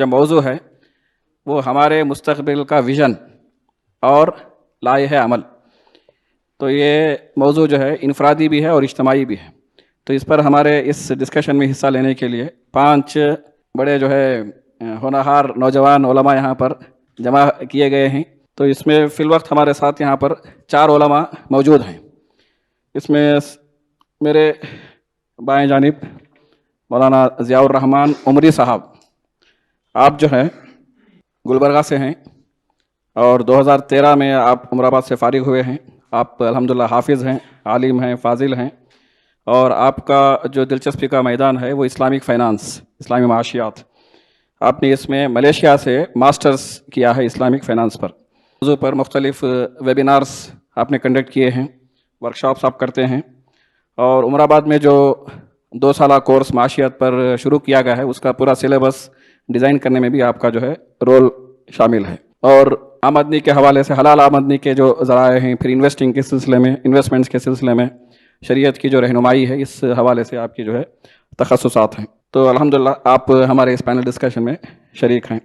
جو موضوع ہے وہ ہمارے مستقبل کا ویژن اور لائحہ عمل. تو یہ موضوع جو ہے انفرادی بھی ہے اور اجتماعی بھی ہے. تو اس پر ہمارے اس ڈسکشن میں حصہ لینے کے لیے 5 بڑے جو ہے ہونہار نوجوان علماء یہاں پر جمع کیے گئے ہیں. تو اس میں فی الوقت ہمارے ساتھ یہاں پر 4 علماء موجود ہیں. اس میں میرے بائیں جانب مولانا ضیاء الرحمن عمری صاحب، آپ جو ہیں گلبرگہ سے ہیں اور 2013 میں آپ عمر آباد سے فارغ ہوئے ہیں. آپ الحمدللہ حافظ ہیں، عالم ہیں، فاضل ہیں، اور آپ کا جو دلچسپی کا میدان ہے وہ اسلامک فائنانس، اسلامی معاشیات. آپ نے اس میں ملیشیا سے ماسٹرز کیا ہے اسلامک فائنانس پر. موضوع پر مختلف ویبینارز آپ نے کنڈکٹ کیے ہیں، ورکشاپس آپ کرتے ہیں، اور عمر آباد میں جو 2 سالہ کورس معاشیات پر شروع کیا گیا ہے اس کا پورا سلیبس ڈیزائن کرنے میں بھی آپ کا جو ہے رول شامل ہے. اور آمدنی کے حوالے سے حلال آمدنی کے جو ذرائع ہیں، پھر انویسٹنگ کے سلسلے میں، انویسٹمنٹس کے سلسلے میں شریعت کی جو رہنمائی ہے اس حوالے سے آپ کی جو ہے تخصصات ہیں. تو الحمدللہ آپ ہمارے اس پینل ڈسکشن میں شریک ہیں.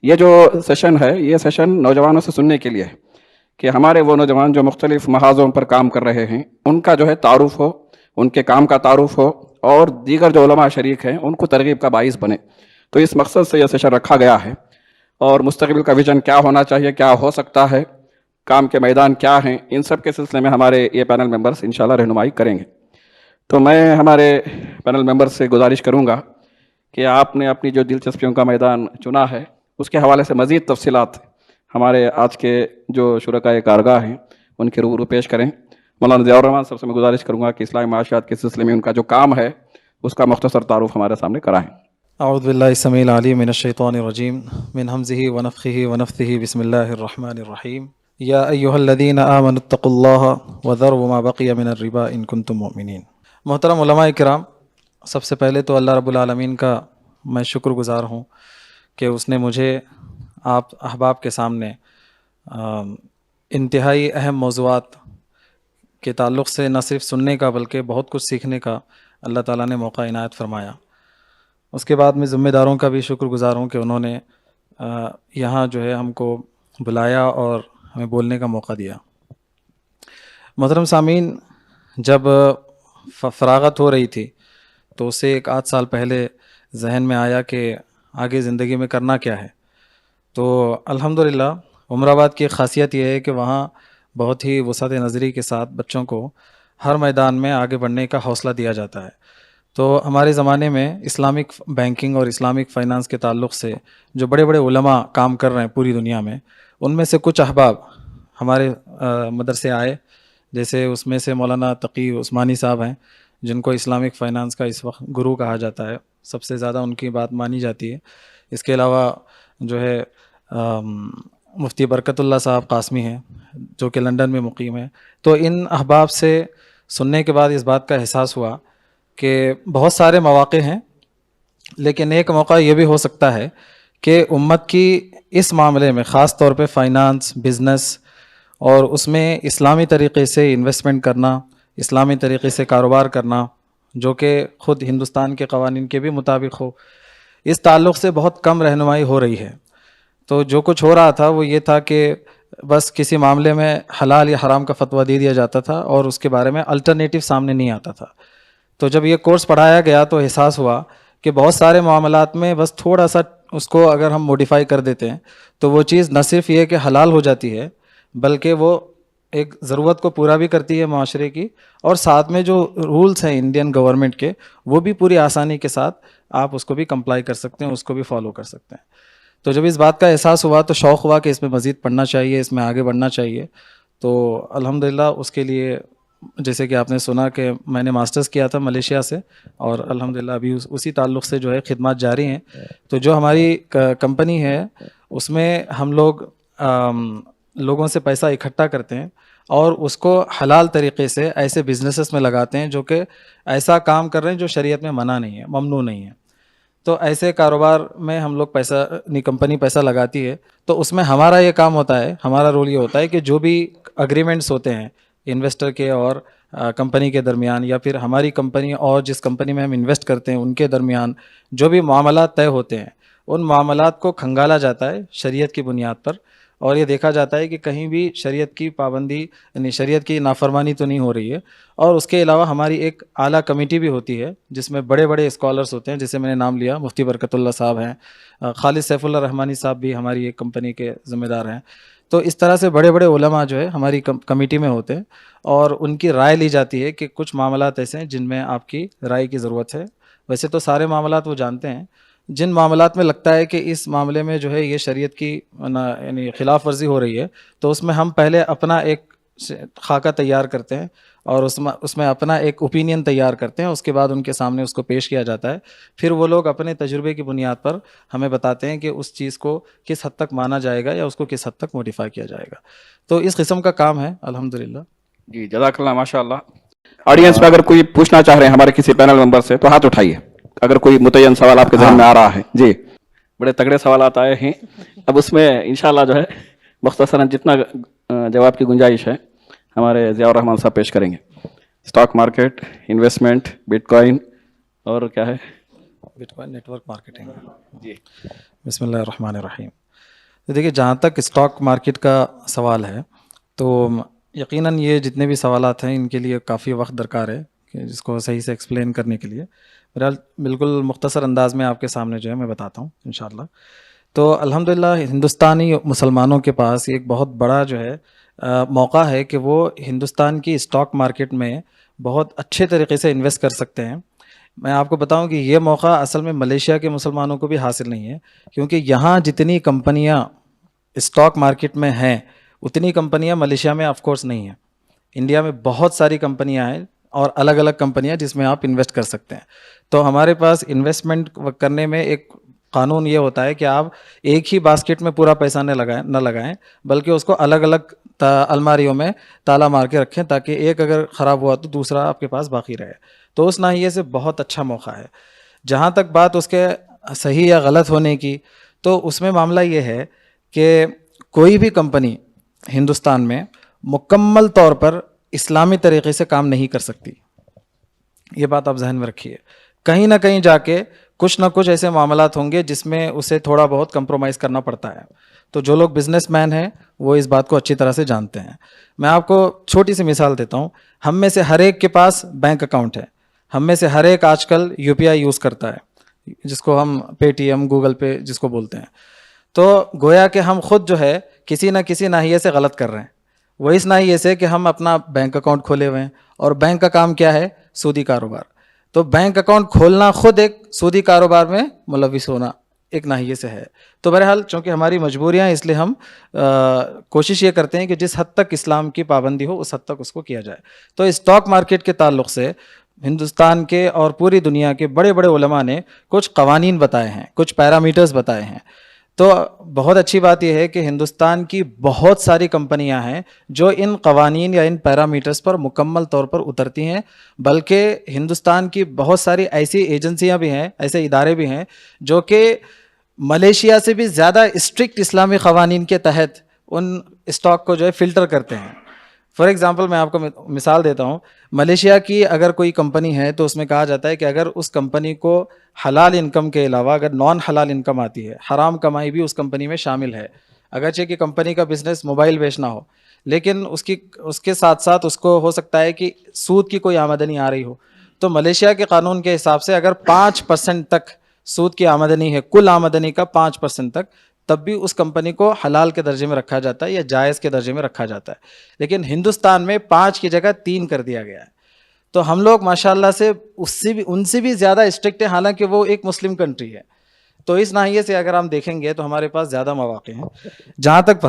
یہ جو سیشن ہے یہ سیشن نوجوانوں سے سننے کے لیے ہے کہ ہمارے وہ نوجوان جو مختلف محاذوں پر کام کر رہے ہیں ان کا جو ہے تعارف ہو، ان کے کام کا تعارف ہو، اور دیگر جو علماء شریک ہیں ان کو ترغیب کا باعث بنے. تو اس مقصد سے یہ سیشن رکھا گیا ہے. اور مستقبل کا ویژن کیا ہونا چاہیے، کیا ہو سکتا ہے، کام کے میدان کیا ہیں، ان سب کے سلسلے میں ہمارے یہ پینل ممبرز انشاءاللہ رہنمائی کریں گے. تو میں ہمارے پینل ممبرز سے گزارش کروں گا کہ آپ نے اپنی جو دلچسپیوں کا میدان چنا ہے اس کے حوالے سے مزید تفصیلات ہمارے آج کے جو شرکائے کارگاہ ہیں ان کے روبرو پیش کریں. مولانا ضیاء الرحمن صاحب سے میں گزارش کروں گا کہ اسلامی معاشیات کے سلسلے میں ان کا جو کام ہے اس کا مختصر تعارف ہمارے سامنے کرائیں. اعوذ باللہ السمیع العلیم من الشیطان الرجیم من ہمزہ ونفخہ ونفثہ بسم اللہ الرحمن الرحیم. یا ایہا الذین آمنوا اتقوا اللہ وذروا ما بقی من الربا ان کنتم مؤمنین. محترم علماء کرام، سب سے پہلے تو اللہ رب العالمین کا میں شکر گزار ہوں کہ اس نے مجھے آپ احباب کے سامنے انتہائی اہم موضوعات کے تعلق سے نہ صرف سننے کا بلکہ بہت کچھ سیکھنے کا اللہ تعالیٰ نے موقع عنایت فرمایا. اس کے بعد میں ذمہ داروں کا بھی شکر گزار ہوں کہ انہوں نے یہاں جو ہے ہم کو بلایا اور ہمیں بولنے کا موقع دیا. محترم سامعین، جب فراغت ہو رہی تھی تو اسے 1 آدھ سال پہلے ذہن میں آیا کہ آگے زندگی میں کرنا کیا ہے. تو الحمدللہ عمر آباد کی ایک خاصیت یہ ہے کہ وہاں بہت ہی وسعت نظری کے ساتھ بچوں کو ہر میدان میں آگے بڑھنے کا حوصلہ دیا جاتا ہے. تو ہمارے زمانے میں اسلامک بینکنگ اور اسلامک فائنانس کے تعلق سے جو بڑے بڑے علماء کام کر رہے ہیں پوری دنیا میں، ان میں سے کچھ احباب ہمارے مدرسے آئے. جیسے اس میں سے مولانا تقی عثمانی صاحب ہیں جن کو اسلامک فائنانس کا اس وقت گرو کہا جاتا ہے، سب سے زیادہ ان کی بات مانی جاتی ہے. اس کے علاوہ جو ہے مفتی برکت اللہ صاحب قاسمی ہیں جو کہ لندن میں مقیم ہیں. تو ان احباب سے سننے کے بعد اس بات کا احساس ہوا کہ بہت سارے مواقع ہیں، لیکن ایک موقع یہ بھی ہو سکتا ہے کہ امت کی اس معاملے میں، خاص طور پہ فائنانس، بزنس، اور اس میں اسلامی طریقے سے انویسٹمنٹ کرنا، اسلامی طریقے سے کاروبار کرنا جو کہ خود ہندوستان کے قوانین کے بھی مطابق ہو، اس تعلق سے بہت کم رہنمائی ہو رہی ہے. تو جو کچھ ہو رہا تھا وہ یہ تھا کہ بس کسی معاملے میں حلال یا حرام کا فتویٰ دے دیا جاتا تھا اور اس کے بارے میں الٹرنیٹیو سامنے نہیں آتا تھا. تو جب یہ کورس پڑھایا گیا تو احساس ہوا کہ بہت سارے معاملات میں بس تھوڑا سا اس کو اگر ہم موڈیفائی کر دیتے ہیں تو وہ چیز نہ صرف یہ کہ حلال ہو جاتی ہے بلکہ وہ ایک ضرورت کو پورا بھی کرتی ہے معاشرے کی، اور ساتھ میں جو رولز ہیں انڈین گورنمنٹ کے وہ بھی پوری آسانی کے ساتھ آپ اس کو بھی کمپلائی کر سکتے ہیں، اس کو بھی فالو کر سکتے ہیں. تو جب اس بات کا احساس ہوا تو شوق ہوا کہ اس میں مزید پڑھنا چاہیے، اس میں آگے بڑھنا چاہیے. تو الحمدللہ اس کے لیے جیسے کہ آپ نے سنا کہ میں نے ماسٹرز کیا تھا ملیشیا سے، اور الحمدللہ ابھی اسی تعلق سے جو ہے خدمات جاری ہیں. تو جو ہماری کمپنی ہے اس میں ہم لوگوں سے پیسہ اکٹھا کرتے ہیں اور اس کو حلال طریقے سے ایسے بزنسز میں لگاتے ہیں جو کہ ایسا کام کر رہے ہیں جو شریعت میں منع نہیں ہے، ممنوع نہیں ہے. تو ایسے کاروبار میں ہم لوگ کمپنی پیسہ لگاتی ہے. تو اس میں ہمارا یہ کام ہوتا ہے، ہمارا رول یہ ہوتا ہے کہ جو بھی اگریمنٹس ہوتے ہیں انویسٹر کے اور کمپنی کے درمیان، یا پھر ہماری کمپنی اور جس کمپنی میں ہم انویسٹ کرتے ہیں ان کے درمیان جو بھی معاملات طے ہوتے ہیں ان معاملات کو کھنگالا جاتا ہے شریعت کی بنیاد پر، اور یہ دیکھا جاتا ہے کہ کہیں بھی شریعت کی پابندی یعنی شریعت کی نافرمانی تو نہیں ہو رہی ہے. اور اس کے علاوہ ہماری ایک اعلیٰ کمیٹی بھی ہوتی ہے جس میں بڑے بڑے اسکالرس ہوتے ہیں، جیسے میں نے نام لیا مفتی برکت اللہ صاحب ہیں، خالد سیف اللہ رحمانی صاحب بھی ہماری ایک کمپنی کے ذمہ دار ہیں. تو اس طرح سے بڑے بڑے علماء جو ہے ہماری کمیٹی میں ہوتے ہیں، اور ان کی رائے لی جاتی ہے کہ کچھ معاملات ایسے ہیں جن میں آپ کی رائے کی ضرورت ہے. ویسے تو سارے معاملات وہ جانتے ہیں، جن معاملات میں لگتا ہے کہ اس معاملے میں جو ہے یہ شریعت کی یعنی خلاف ورزی ہو رہی ہے، تو اس میں ہم پہلے اپنا ایک خاکہ تیار کرتے ہیں اور اس میں اپنا ایک اوپینین تیار کرتے ہیں. اس کے بعد ان کے سامنے اس کو پیش کیا جاتا ہے. پھر وہ لوگ اپنے تجربے کی بنیاد پر ہمیں بتاتے ہیں کہ اس چیز کو کس حد تک مانا جائے گا یا اس کو کس حد تک موڈیفائی کیا جائے گا. تو اس قسم کا کام ہے الحمدللہ. جی جزاک اللہ، ماشاء اللہ. آڈینس میں اگر کوئی پوچھنا چاہ رہے ہیں ہمارے کسی پینل ممبر سے تو ہاتھ اٹھائیے اگر کوئی متعین سوال آپ کے ذہن میں آ رہا ہے. جی بڑے تگڑے سوالات آئے ہیں. اب اس میں انشاءاللہ جو ہے مختصراً جتنا جواب کی گنجائش ہے ہمارے ضیاء الرحمان صاحب پیش کریں گے. Stock market, investment, bitcoin اور کیا ہے bitcoin network marketing. جی بسم اللہ الرحمن الرحیم. تو دیکھیے جہاں تک اسٹاک مارکیٹ کا سوال ہے تو یقیناً یہ جتنے بھی سوالات ہیں ان کے لیے کافی وقت درکار ہے کہ جس کو صحیح سے ایکسپلین کرنے کے لیے. بہرحال بالکل مختصر انداز میں آپ کے سامنے جو ہے میں بتاتا ہوں انشاءاللہ. تو الحمدللہ ہندوستانی مسلمانوں کے پاس ایک بہت بڑا جو ہے موقع ہے کہ وہ ہندوستان کی اسٹاک مارکیٹ میں بہت اچھے طریقے سے انویسٹ کر سکتے ہیں. میں آپ کو بتاؤں کہ یہ موقع اصل میں ملیشیا کے مسلمانوں کو بھی حاصل نہیں ہے، کیونکہ یہاں جتنی کمپنیاں اسٹاک مارکیٹ میں ہیں اتنی کمپنیاں ملیشیا میں آف کورس نہیں ہیں. انڈیا میں بہت ساری کمپنیاں ہیں اور الگ الگ کمپنیاں جس میں آپ انویسٹ کر سکتے ہیں. تو ہمارے پاس انویسٹمنٹ کرنے میں ایک قانون یہ ہوتا ہے کہ آپ ایک ہی باسکٹ میں پورا پیسہ نہ لگائیں بلکہ اس کو الگ الگ الماریوں میں تالا مار کے رکھیں تاکہ ایک اگر خراب ہوا تو دوسرا آپ کے پاس باقی رہے. تو اس ناحیے سے بہت اچھا موقع ہے. جہاں تک بات اس کے صحیح یا غلط ہونے کی، تو اس میں معاملہ یہ ہے کہ کوئی بھی کمپنی ہندوستان میں مکمل طور پر اسلامی طریقے سے کام نہیں کر سکتی. یہ بات آپ ذہن میں رکھیے. کہیں نہ کہیں جا کے کچھ نہ کچھ ایسے معاملات ہوں گے جس میں اسے تھوڑا بہت کمپرومائز کرنا پڑتا ہے. تو جو لوگ بزنس مین ہیں وہ اس بات کو اچھی طرح سے جانتے ہیں. میں آپ کو چھوٹی سی مثال دیتا ہوں. ہم میں سے ہر ایک کے پاس بینک اکاؤنٹ ہے. ہم میں سے ہر ایک آج کل UPI یوز کرتا ہے جس کو ہم پے ٹی ایم، گوگل پے جس کو بولتے ہیں. تو گویا کہ ہم خود جو ہے کسی نہ کسی ناحیے سے غلط کر رہے ہیں. وہ اس ناحیے سے کہ ہم اپنا بینک اکاؤنٹ کھولے ہوئے ہیں، اور بینک کا کام کیا ہے؟ سودی کاروبار. تو بینک اکاؤنٹ کھولنا خود ایک سودی کاروبار میں ملوث ہونا ایک ناحیے سے ہے. تو بہرحال چونکہ ہماری مجبوریاں، اس لیے ہم کوشش یہ کرتے ہیں کہ جس حد تک اسلام کی پابندی ہو اس حد تک اس کو کیا جائے. تو اسٹاک مارکیٹ کے تعلق سے ہندوستان کے اور پوری دنیا کے بڑے بڑے علماء نے کچھ قوانین بتائے ہیں، کچھ پیرامیٹرز بتائے ہیں. تو بہت اچھی بات یہ ہے کہ ہندوستان کی بہت ساری کمپنیاں ہیں جو ان قوانین یا ان پیرامیٹرز پر مکمل طور پر اترتی ہیں، بلکہ ہندوستان کی بہت ساری ایسی ایجنسیاں بھی ہیں، ایسے ادارے بھی ہیں جو کہ ملیشیا سے بھی زیادہ اسٹرکٹ اسلامی قوانین کے تحت ان اسٹاک کو جو ہے فلٹر کرتے ہیں. فار ایگزامپل میں آپ کو مثال دیتا ہوں. ملیشیا کی اگر کوئی کمپنی ہے تو اس میں کہا جاتا ہے کہ اگر اس کمپنی کو حلال انکم کے علاوہ اگر نان حلال انکم آتی ہے، حرام کمائی بھی اس کمپنی میں شامل ہے، اگرچہ کہ کمپنی کا بزنس موبائل بیچنا ہو، لیکن اس کے ساتھ ساتھ اس کو ہو سکتا ہے کہ سود کی کوئی آمدنی آ رہی ہو، تو ملیشیا کے قانون کے حساب سے اگر 5% تک سود کی آمدنی ہے، کل آمدنی کا 5% تک، تب بھی اس کمپنی کو حلال کے درجے میں رکھا جاتا ہے یا جائز کے درجے میں رکھا جاتا ہے. لیکن ہندوستان میں 5 کی جگہ 3 کر دیا گیا ہے. تو ہم لوگ ماشاءاللہ سے ان سے بھی زیادہ اسٹرکٹ ہیں، حالانکہ وہ ایک مسلم کنٹری ہے. تو اس ناحیے سے اگر ہم دیکھیں گے تو ہمارے پاس زیادہ مواقع ہیں. جہاں تک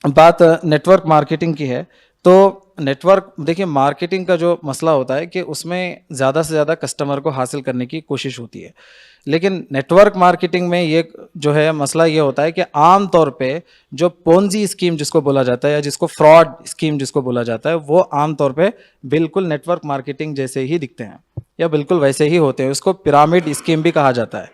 بات نیٹ ورک مارکیٹنگ کی ہے تو نیٹ ورک دیکھیے مارکیٹنگ کا جو مسئلہ ہوتا ہے کہ اس میں زیادہ سے زیادہ کسٹمر کو حاصل کرنے کی کوشش ہوتی ہے. لیکن نیٹ ورک مارکیٹنگ میں یہ جو ہے مسئلہ یہ ہوتا ہے کہ عام طور پہ جو پونزی اسکیم جس کو بولا جاتا ہے یا جس کو فراڈ اسکیم جس کو بولا جاتا ہے، وہ عام طور پہ بالکل نیٹ ورک مارکیٹنگ جیسے ہی دکھتے ہیں یا بالکل ویسے ہی ہوتے ہیں. اس کو پیرامڈ اسکیم بھی کہا جاتا ہے.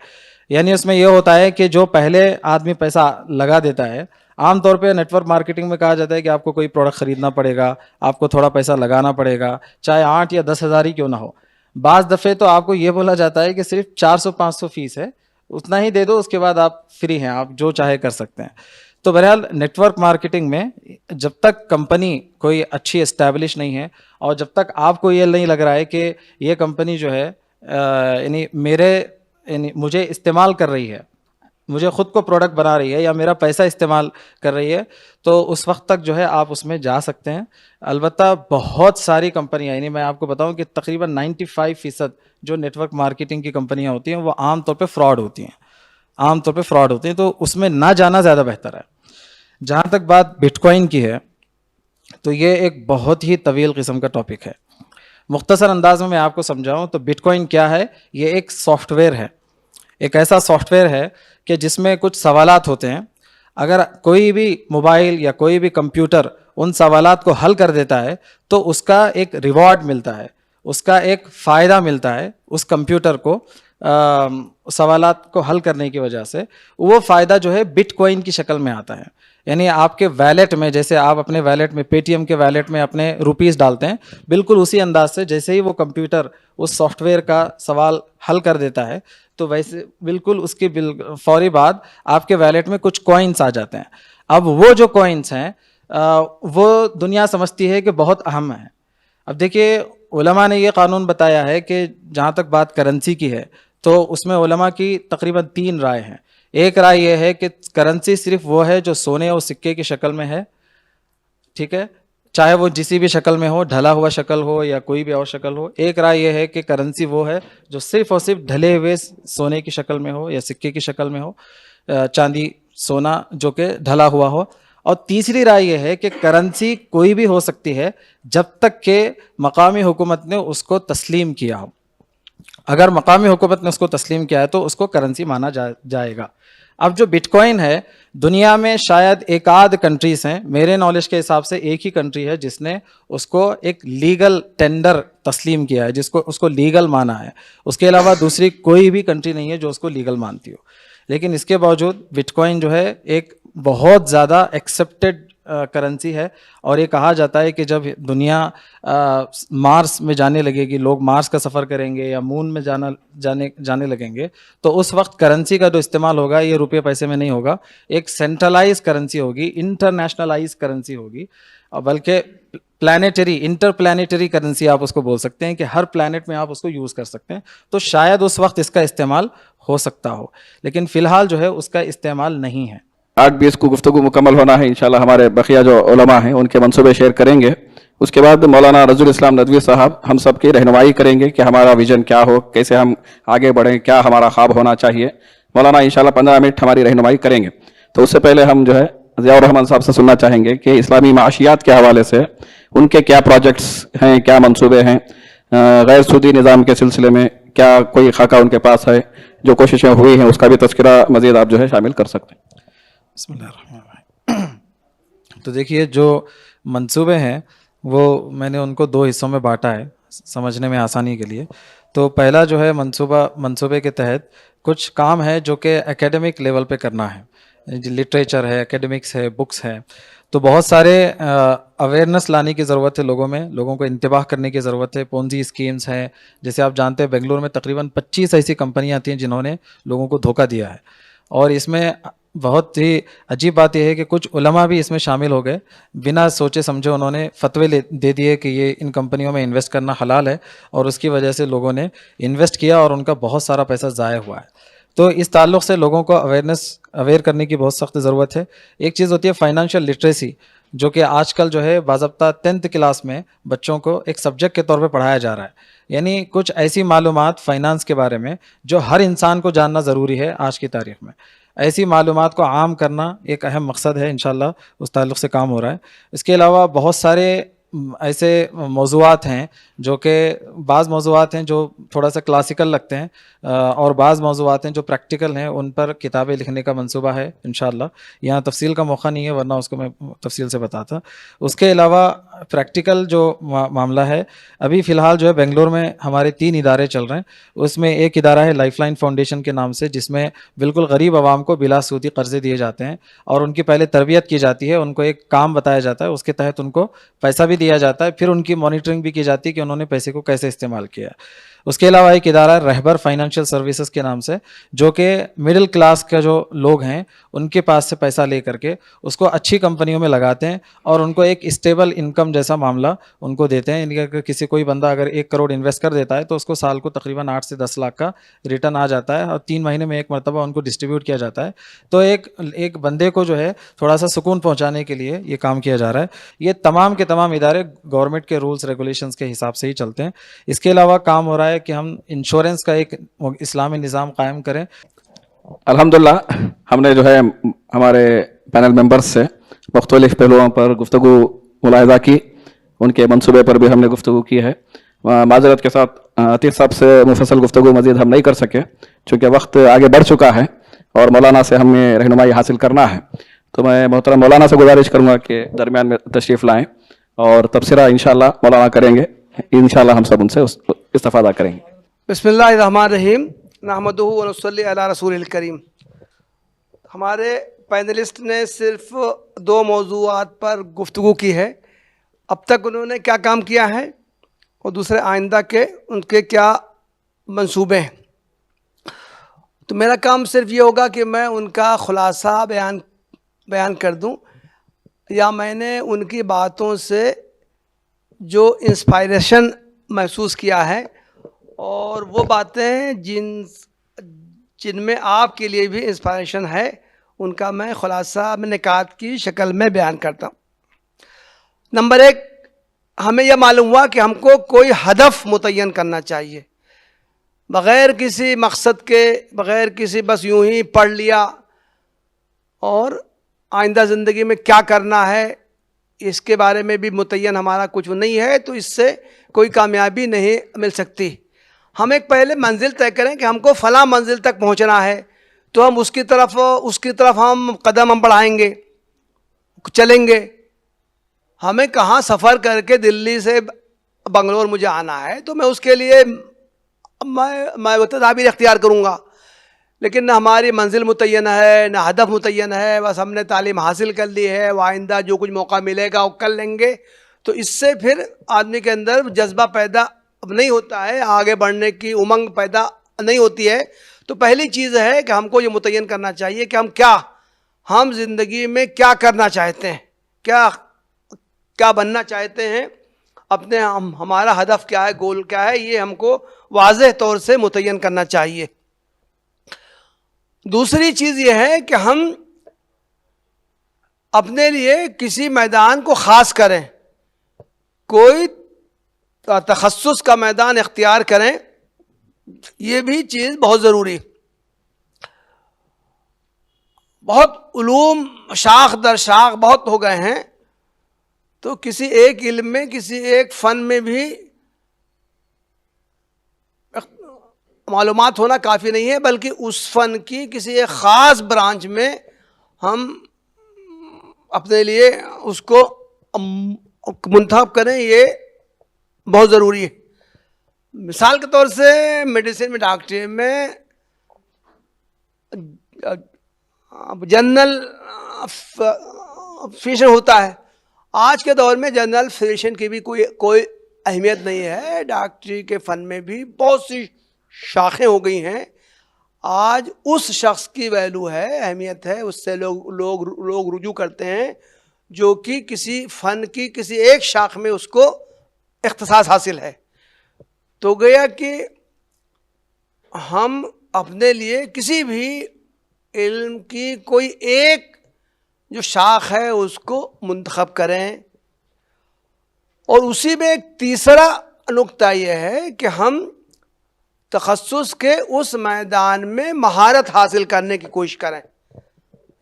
یعنی اس میں یہ ہوتا ہے کہ جو پہلے آدمی پیسہ لگا دیتا ہے، عام طور پہ نیٹ ورک مارکیٹنگ میں کہا جاتا ہے کہ آپ کو کوئی پروڈکٹ خریدنا پڑے گا، آپ کو تھوڑا پیسہ لگانا پڑے گا، چاہے 8 یا 10 ہزار ہی کیوں نہ ہو. بعض دفعے تو آپ کو یہ بولا جاتا ہے کہ صرف 400-500 فیس ہے، اتنا ہی دے دو, اس کے بعد آپ فری ہیں, آپ جو چاہے کر سکتے ہیں. تو بہرحال نیٹ ورک مارکیٹنگ میں جب تک کمپنی کوئی اچھی اسٹیبلش نہیں ہے, اور جب تک آپ کو یہ نہیں لگ رہا ہے کہ یہ کمپنی جو ہے یعنی مجھے استعمال کر رہی ہے, مجھے خود کو پروڈکٹ بنا رہی ہے یا میرا پیسہ استعمال کر رہی ہے, تو اس وقت تک جو ہے آپ اس میں جا سکتے ہیں. البتہ بہت ساری کمپنیاں, یعنی میں آپ کو بتاؤں کہ تقریباً 95% جو نیٹ ورک مارکیٹنگ کی کمپنیاں ہوتی ہیں وہ عام طور پہ فراڈ ہوتی ہیں, عام طور پہ فراڈ ہوتی ہیں, تو اس میں نہ جانا زیادہ بہتر ہے. جہاں تک بات بٹ کوائن کی ہے تو یہ ایک بہت ہی طویل قسم کا ٹاپک ہے. مختصر انداز میں آپ کو سمجھاؤں تو بٹ کوائن کیا ہے, یہ ایک سافٹ ویئر ہے, ایک ایسا سافٹ ویئر ہے کہ جس میں کچھ سوالات ہوتے ہیں. اگر کوئی بھی موبائل یا کوئی بھی کمپیوٹر ان سوالات کو حل کر دیتا ہے تو اس کا ایک ریوارڈ ملتا ہے, اس کا ایک فائدہ ملتا ہے اس کمپیوٹر کو سوالات کو حل کرنے کی وجہ سے. وہ فائدہ جو ہے بٹ کوائن کی شکل میں آتا ہے. یعنی آپ کے ویلٹ میں, جیسے آپ اپنے ویلٹ میں پے ٹی ایم کے ویلٹ میں اپنے روپیز ڈالتے ہیں, بالکل اسی انداز سے جیسے ہی وہ کمپیوٹر اس سافٹ ویئر کا سوال حل کر دیتا ہے تو ویسے بالکل اس کی فوری بعد آپ کے ویلٹ میں کچھ کوائنس آ جاتے ہیں. اب وہ جو کوائنس ہیں وہ دنیا سمجھتی ہے کہ بہت اہم ہیں. اب دیکھیے علماء نے یہ قانون بتایا ہے کہ جہاں تک بات کرنسی کی ہے تو اس میں علماء کی تقریباً 3 رائے ہیں. ایک رائے یہ ہے کہ کرنسی صرف وہ ہے جو سونے اور سکے کی شکل میں ہے, ٹھیک ہے, چاہے وہ جسی بھی شکل میں ہو, ڈھلا ہوا شکل ہو یا کوئی بھی اور شکل ہو. ایک رائے یہ ہے کہ کرنسی وہ ہے جو صرف اور صرف ڈھلے ہوئے سونے کی شکل میں ہو یا سکے کی شکل میں ہو, چاندی سونا جو کہ ڈھلا ہوا ہو. اور تیسری رائے یہ ہے کہ کرنسی کوئی بھی ہو سکتی ہے جب تک کہ مقامی حکومت نے اس کو تسلیم کیا ہو. اگر مقامی حکومت نے اس کو تسلیم کیا ہے تو اس کو کرنسی مانا جائے گا. اب جو بٹ کوائن ہے, دنیا میں شاید ایک آدھ کنٹریز ہیں, میرے نالج کے حساب سے ایک ہی کنٹری ہے جس نے اس کو ایک لیگل ٹینڈر تسلیم کیا ہے, اس کو لیگل مانا ہے. اس کے علاوہ دوسری کوئی بھی کنٹری نہیں ہے جو اس کو لیگل مانتی ہو. لیکن اس کے باوجود بٹ کوائن جو ہے ایک بہت زیادہ ایکسیپٹیڈ کرنسی ہے, اور یہ کہا جاتا ہے کہ جب دنیا مارس میں جانے لگے گی, لوگ مارس کا سفر کریں گے یا مون میں جانے لگیں گے, تو اس وقت کرنسی کا جو استعمال ہوگا یہ روپے پیسے میں نہیں ہوگا, ایک سینٹرلائز کرنسی ہوگی, انٹرنیشنلائز کرنسی ہوگی, بلکہ انٹر پلانیٹری کرنسی آپ اس کو بول سکتے ہیں کہ ہر پلانٹ میں آپ اس کو یوز کر سکتے ہیں. تو شاید اس وقت اس کا استعمال ہو سکتا ہو, لیکن فی الحال جو ہے اس کا استعمال نہیں ہے. 8:20 کو گفتگو مکمل ہونا ہے. انشاءاللہ ہمارے بقیہ جو علماء ہیں ان کے منصوبے شیئر کریں گے. اس کے بعد مولانا رضی الاسلام ندوی صاحب ہم سب کی رہنمائی کریں گے کہ ہمارا ویژن کیا ہو, کیسے ہم آگے بڑھیں, کیا ہمارا خواب ہونا چاہیے. مولانا انشاءاللہ 15 منٹ ہماری رہنمائی کریں گے. تو اس سے پہلے ہم جو ہے ضیاء الرحمن صاحب سے سننا چاہیں گے کہ اسلامی معاشیات کے حوالے سے ان کے کیا پروجیکٹس ہیں, کیا منصوبے ہیں, غیر سودی نظام کے سلسلے میں کیا کوئی خاکہ ان کے پاس ہے, جو کوششیں ہوئی ہیں اس کا بھی تذکرہ مزید آپ جو ہے شامل کر سکتے ہیں. بسم اللہ الرحمن الرحیم. تو دیکھیے جو منصوبے ہیں وہ میں نے ان کو 2 حصوں میں بانٹا ہے سمجھنے میں آسانی کے لیے. تو پہلا جو ہے منصوبے کے تحت کچھ کام ہے جو کہ اکیڈمک لیول پہ کرنا ہے, لٹریچر ہے, اکیڈمکس ہے, بکس ہے. تو بہت سارے اویئرنیس لانے کی ضرورت ہے لوگوں میں, لوگوں کو انتباہ کرنے کی ضرورت ہے. پونزی اسکیمز ہیں, جیسے آپ جانتے ہیں بنگلور میں تقریباً 25 ایسی کمپنیاں آتی ہیں جنہوں نے لوگوں کو دھوکہ دیا ہے. اور اس میں بہت ہی عجیب بات یہ ہے کہ کچھ علماء بھی اس میں شامل ہو گئے, بنا سوچے سمجھے انہوں نے فتوے دے دیے کہ یہ ان کمپنیوں میں انویسٹ کرنا حلال ہے, اور اس کی وجہ سے لوگوں نے انویسٹ کیا اور ان کا بہت سارا پیسہ ضائع ہوا ہے. تو اس تعلق سے لوگوں کو اویئر کرنے کی بہت سخت ضرورت ہے. ایک چیز ہوتی ہے فائنانشیل لٹریسی, جو کہ آج کل جو ہے باضابطہ 10th کلاس میں بچوں کو ایک سبجیکٹ کے طور پہ پڑھایا جا رہا ہے. یعنی کچھ ایسی معلومات فائنانس کے بارے میں جو ہر انسان کو جاننا ضروری ہے آج کی تاریخ میں. ایسی معلومات کو عام کرنا ایک اہم مقصد ہے, انشاءاللہ اس تعلق سے کام ہو رہا ہے. اس کے علاوہ بہت سارے ایسے موضوعات ہیں جو کہ بعض موضوعات ہیں جو تھوڑا سا کلاسیکل لگتے ہیں, اور بعض موضوعات ہیں جو پریکٹیکل ہیں, ان پر کتابیں لکھنے کا منصوبہ ہے انشاءاللہ. یہاں تفصیل کا موقع نہیں ہے ورنہ اس کو میں تفصیل سے بتاتا. اس کے علاوہ پریکٹیکل جو معاملہ ہے, ابھی فی الحال جو ہے بنگلور میں ہمارے 3 ادارے چل رہے ہیں. اس میں ایک ادارہ ہے لائف لائن فاؤنڈیشن کے نام سے, جس میں بالکل غریب عوام کو بلا سودی قرضے دیے جاتے ہیں اور ان کی پہلے تربیت کی جاتی ہے, ان کو ایک کام بتایا جاتا ہے, اس کے تحت ان کو پیسہ بھی دیا جاتا ہے, پھر ان کی مانیٹرنگ بھی کی جاتی ہے کہ انہوں نے پیسے کو کیسے استعمال کیا. اس کے علاوہ ایک ادارہ ہے رہبر فائنینشیل سروسز کے نام سے، جو کہ مڈل کلاس کے جو لوگ ہیں ان کے پاس سے پیسہ لے کر کے اس کو اچھی کمپنیوں میں لگاتے ہیں اور ان کو ایک اسٹیبل انکم جیسا معاملہ ان کو دیتے ہیں. ان کے کسی کوئی بندہ اگر 1 کروڑ انویسٹ کر دیتا ہے تو اس کو سال کو تقریباً 8 سے 10 لاکھ کا ریٹرن آ جاتا ہے اور 3 مہینے میں ایک مرتبہ ان کو ڈسٹریبیوٹ کیا جاتا ہے. تو ایک بندے کو جو ہے تھوڑا سا سکون پہنچانے کے لیے یہ کام کیا جا رہا ہے. یہ تمام کے تمام ادارے گورنمنٹ کے رولز ریگولیشنز کے حساب سے ہی چلتے ہیں. اس کے علاوہ کام ہو رہا ہے کہ ہم انشورنس کا ایک اسلامی نظام قائم کریں. الحمدللہ ہم نے جو ہے ہمارے پینل ممبرز سے مختلف پہلوؤں پر گفتگو ملاحظہ کی، ان کے منصوبے پر بھی ہم نے گفتگو کی ہے. معذرت کے ساتھ عتیق صاحب سے مفصل گفتگو مزید ہم نہیں کر سکے چونکہ وقت آگے بڑھ چکا ہے اور مولانا سے ہمیں رہنمائی حاصل کرنا ہے. تو میں محترم مولانا سے گزارش کروں گا کہ درمیان میں تشریف لائیں اور تبصرہ انشاءاللہ مولانا کریں گے. انشاءاللہ ہم سب ان سے استفادہ کریں گے. بسم اللہ الرحمن الرحیم، نحمدہ و نصلی علی رسول الکریم. ہمارے پینلسٹ نے صرف 2 موضوعات پر گفتگو کی ہے. اب تک انہوں نے کیا کام کیا ہے اور دوسرے آئندہ کے ان کے کیا منصوبے ہیں. تو میرا کام صرف یہ ہوگا کہ میں ان کا خلاصہ بیان کر دوں، یا میں نے ان کی باتوں سے جو انسپائریشن محسوس کیا ہے اور وہ باتیں جن میں آپ کے لیے بھی انسپائریشن ہے ان کا میں خلاصہ نکات کی شکل میں بیان کرتا ہوں. نمبر 1، ہمیں یہ معلوم ہوا کہ ہم کو کوئی ہدف متعین کرنا چاہیے، بغیر کسی مقصد کے، بغیر کسی بس یوں ہی پڑھ لیا اور آئندہ زندگی میں کیا کرنا ہے اس کے بارے میں بھی متعین ہمارا کچھ نہیں ہے، تو اس سے کوئی کامیابی نہیں مل سکتی. ہم ایک پہلے منزل طے کریں کہ ہم کو فلاں منزل تک پہنچنا ہے، تو ہم اس کی طرف ہم قدم بڑھائیں گے، چلیں گے. ہمیں کہاں سفر کر کے دلی سے بنگلور مجھے آنا ہے تو میں اس کے لیے میں تدابیر اختیار کروں گا، لیکن نہ ہماری منزل متعین ہے نہ ہدف متعین ہے. بس ہم نے تعلیم حاصل کر لی ہے، وہ آئندہ جو کچھ موقع ملے گا وہ کر لیں گے. تو اس سے پھر آدمی کے اندر جذبہ پیدا نہیں ہوتا ہے، آگے بڑھنے کی امنگ پیدا نہیں ہوتی ہے. تو پہلی چیز ہے کہ ہم کو یہ متعین کرنا چاہیے کہ ہم زندگی میں کیا کرنا چاہتے ہیں، کیا بننا چاہتے ہیں، اپنے ہمارا ہدف کیا ہے، گول کیا ہے، یہ ہم کو واضح طور سے متعین کرنا چاہیے. دوسری چیز یہ ہے کہ ہم اپنے لیے کسی میدان کو خاص کریں، کوئی تخصص کا میدان اختیار کریں. یہ بھی چیز بہت ضروری. بہت علوم شاخ در شاخ بہت ہو گئے ہیں، تو کسی ایک علم میں، کسی ایک فن میں بھی معلومات ہونا کافی نہیں ہے، بلکہ اس فن کی کسی ایک خاص برانچ میں ہم اپنے لیے اس کو منتخب کریں، یہ بہت ضروری ہے. مثال کے طور سے میڈیسن میں، ڈاکٹری میں جنرل فزیشین ہوتا ہے. آج کے دور میں جنرل فزیشین کی بھی کوئی اہمیت نہیں ہے. ڈاکٹری کے فن میں بھی بہت سی شاخیں ہو گئی ہیں. آج اس شخص کی ویلو ہے، اہمیت ہے، اس سے لوگ رجوع کرتے ہیں جو کہ کسی فن کی کسی ایک شاخ میں اس کو اختصاص حاصل ہے. تو گیا کہ ہم اپنے لیے کسی بھی علم کی کوئی ایک جو شاخ ہے اس کو منتخب کریں. اور اسی میں ایک تیسرا نقطہ یہ ہے کہ ہم تخصص کے اس میدان میں مہارت حاصل کرنے کی کوشش کریں،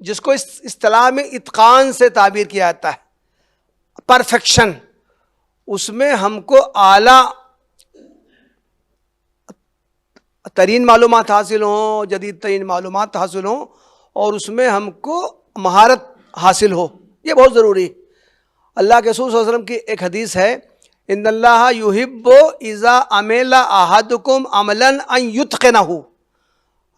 جس کو اس اصطلاح میں اتقان سے تعبیر کیا جاتا ہے، پرفیکشن. اس میں ہم کو اعلیٰ ترین معلومات حاصل ہوں، جدید ترین معلومات حاصل ہوں، اور اس میں ہم کو مہارت حاصل ہو. یہ بہت ضروری. اللہ کے رسول صلی اللہ علیہ وسلم کی ایک حدیث ہے، ان اللہ یحب اذا عمل احدکم عملا ان یتقنہ.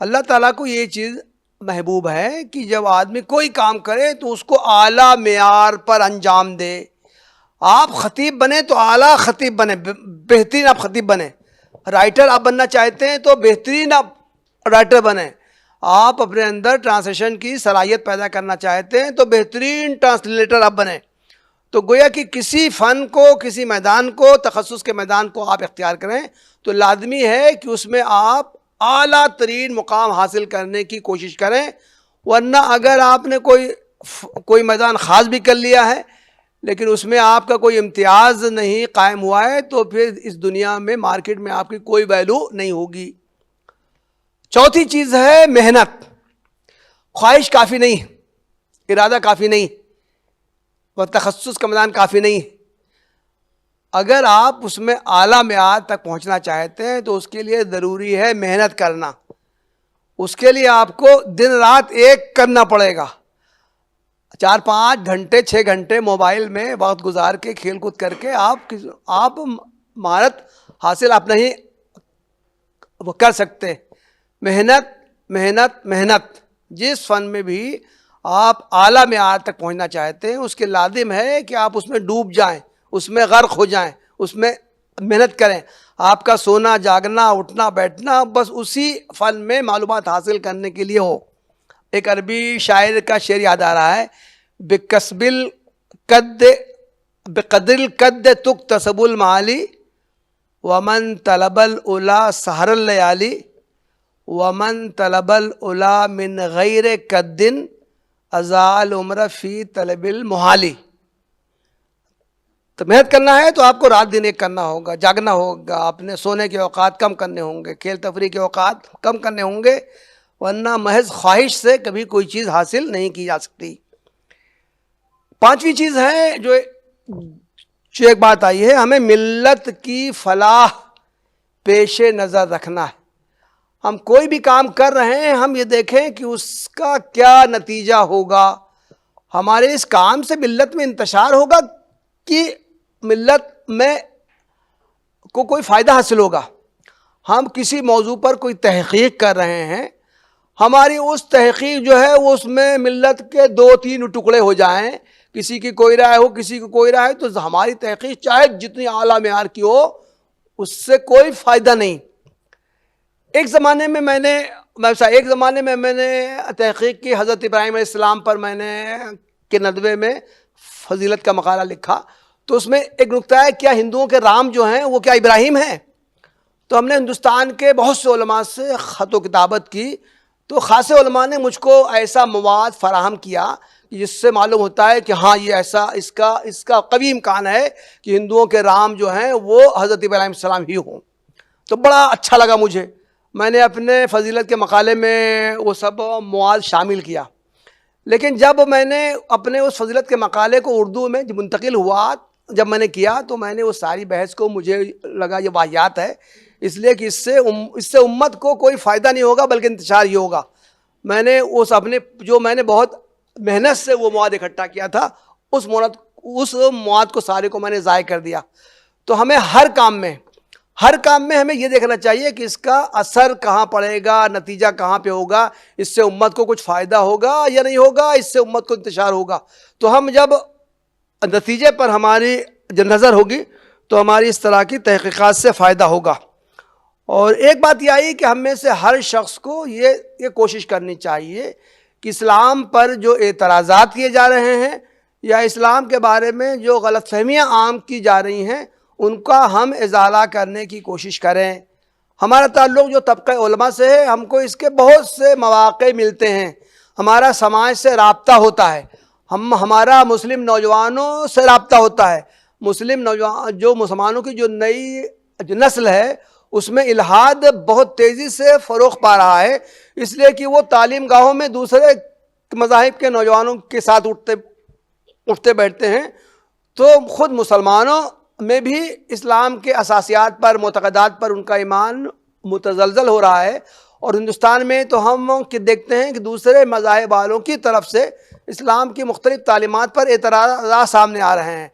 اللہ تعالیٰ کو یہ چیز محبوب ہے کہ جب آدمی کوئی کام کرے تو اس کو اعلیٰ معیار پر انجام دے. آپ خطیب بنے تو اعلیٰ خطیب بنے، بہترین آپ خطیب بنے. رائٹر آپ بننا چاہتے ہیں تو بہترین آپ رائٹر بنیں. آپ اپنے اندر ٹرانسلیشن کی صلاحیت پیدا کرنا چاہتے ہیں تو بہترین ٹرانسلیٹر آپ بنیں. تو گویا کہ کسی فن کو، کسی میدان کو، تخصص کے میدان کو آپ اختیار کریں تو لازمی ہے کہ اس میں آپ اعلیٰ ترین مقام حاصل کرنے کی کوشش کریں. ورنہ اگر آپ نے کوئی میدان خاص بھی کر لیا ہے لیکن اس میں آپ کا کوئی امتیاز نہیں قائم ہوا ہے تو پھر اس دنیا میں، مارکیٹ میں آپ کی کوئی ویلو نہیں ہوگی. چوتھی چیز ہے محنت. خواہش کافی نہیں، ارادہ کافی نہیں، اور تخصص کا میدان کافی نہیں. اگر آپ اس میں اعلیٰ معیار تک پہنچنا چاہتے ہیں تو اس کے لیے ضروری ہے محنت کرنا. اس کے لیے آپ کو دن رات ایک کرنا پڑے گا. 4-5 گھنٹے 6 گھنٹے موبائل میں وقت گزار کے، کھیل کود کر کے آپ مہارت حاصل آپ نہیں کر سکتے. محنت محنت محنت. جس فن میں بھی آپ اعلیٰ معیار تک پہنچنا چاہتے ہیں اس کے لازم ہے کہ آپ اس میں ڈوب جائیں، اس میں غرق ہو جائیں، اس میں محنت کریں. آپ کا سونا جاگنا اٹھنا بیٹھنا بس اسی فن میں معلومات حاصل کرنے کے لیے ہو. ایک عربی شاعر کا شعر یاد آ رہا ہے، بقدر القد تکتسب المعالی ومن طلب العلا سہر اللیالی ومن طلب العلا من غیر قد اضاع العمر فی طلب المحالی. تو محنت کرنا ہے تو آپ کو رات دن ایک کرنا ہوگا، جاگنا ہوگا، اپنے سونے کے اوقات کم کرنے ہوں گے، کھیل تفریح کے اوقات کم کرنے ہوں گے، ورنہ محض خواہش سے کبھی کوئی چیز حاصل نہیں کی جا سکتی. پانچویں چیز ہے جو ایک بات آئی ہے، ہمیں ملت کی فلاح پیش نظر رکھنا ہے. ہم کوئی بھی کام کر رہے ہیں ہم یہ دیکھیں کہ اس کا کیا نتیجہ ہوگا. ہمارے اس کام سے ملت میں انتشار ہوگا کہ ملت میں کو کوئی فائدہ حاصل ہوگا. ہم کسی موضوع پر کوئی تحقیق کر رہے ہیں، ہماری اس تحقیق جو ہے وہ اس میں ملت کے 2-3 ٹکڑے ہو جائیں، کسی کی کوئی رائے ہو کسی کی کوئی رائے، تو ہماری تحقیق چاہے جتنی اعلیٰ معیار کی ہو اس سے کوئی فائدہ نہیں. ایک زمانے میں میں نے تحقیق کی، حضرت ابراہیم علیہ السلام پر میں نے کے ندوے میں فضیلت کا مقالہ لکھا. تو اس میں ایک نکتہ ہے، کیا ہندوؤں کے رام جو ہیں وہ کیا ابراہیم ہیں؟ تو ہم نے ہندوستان کے بہت سے علماء سے خط و کتابت کی، تو خاصے علماء نے مجھ کو ایسا مواد فراہم کیا جس سے معلوم ہوتا ہے کہ ہاں یہ ایسا اس کا قوی امکان ہے کہ ہندوؤں کے رام جو ہیں وہ حضرت ابراہیم علیہ السلام ہی ہوں. تو بڑا اچھا لگا مجھے. میں نے اپنے فضیلت کے مقالے میں وہ سب مواد شامل کیا. لیکن جب میں نے اپنے اس فضیلت کے مقالے کو اردو میں منتقل ہوا، جب میں نے کیا تو میں نے وہ ساری بحث کو، مجھے لگا یہ واہیات ہے، اس لیے کہ اس سے امت کو کوئی فائدہ نہیں ہوگا بلکہ انتشار ہی ہوگا. میں نے میں نے بہت محنت سے وہ مواد اکٹھا کیا تھا، اس مواد کو سارے کو میں نے ضائع کر دیا. تو ہمیں ہر کام میں ہمیں یہ دیکھنا چاہیے کہ اس کا اثر کہاں پڑے گا، نتیجہ کہاں پہ ہوگا، اس سے امت کو کچھ فائدہ ہوگا یا نہیں ہوگا، اس سے امت کو انتشار ہوگا. تو ہم جب نتیجے پر ہماری نظر ہوگی تو ہماری اس طرح کی تحقیقات سے فائدہ ہوگا. اور ایک بات یہ آئی کہ ہم میں سے ہر شخص کو یہ کوشش کرنی چاہیے کہ اسلام پر جو اعتراضات کیے جا رہے ہیں یا اسلام کے بارے میں جو غلط فہمیاں عام کی جا رہی ہیں ان کا ہم ازالہ کرنے کی کوشش کریں. ہمارا تعلق جو طبقہ علماء سے ہے، ہم کو اس کے بہت سے مواقع ملتے ہیں، ہمارا سماج سے رابطہ ہوتا ہے، ہمارا مسلم نوجوانوں سے رابطہ ہوتا ہے. مسلمانوں کی جو نئی نسل ہے اس میں الحاد بہت تیزی سے فروغ پا رہا ہے، اس لیے کہ وہ تعلیم گاہوں میں دوسرے مذاہب کے نوجوانوں کے ساتھ اٹھتے بیٹھتے ہیں. تو خود مسلمانوں میں بھی اسلام کے اساسیات پر، معتقدات پر ان کا ایمان متزلزل ہو رہا ہے. اور ہندوستان میں تو ہم دیکھتے ہیں کہ دوسرے مذاہب والوں کی طرف سے اسلام کی مختلف تعلیمات پر اعتراضات سامنے آ رہے ہیں.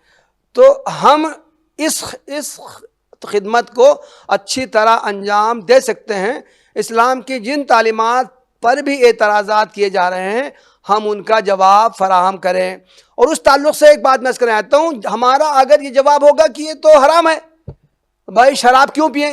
تو ہم اس خدمت کو اچھی طرح انجام دے سکتے ہیں. اسلام کی جن تعلیمات پر بھی اعتراضات کیے جا رہے ہیں ہم ان کا جواب فراہم کریں. اور اس تعلق سے ایک بات میں کرنا چاہتا ہوں، ہمارا اگر یہ جواب ہوگا کہ یہ تو حرام ہے، بھائی شراب کیوں پئیں،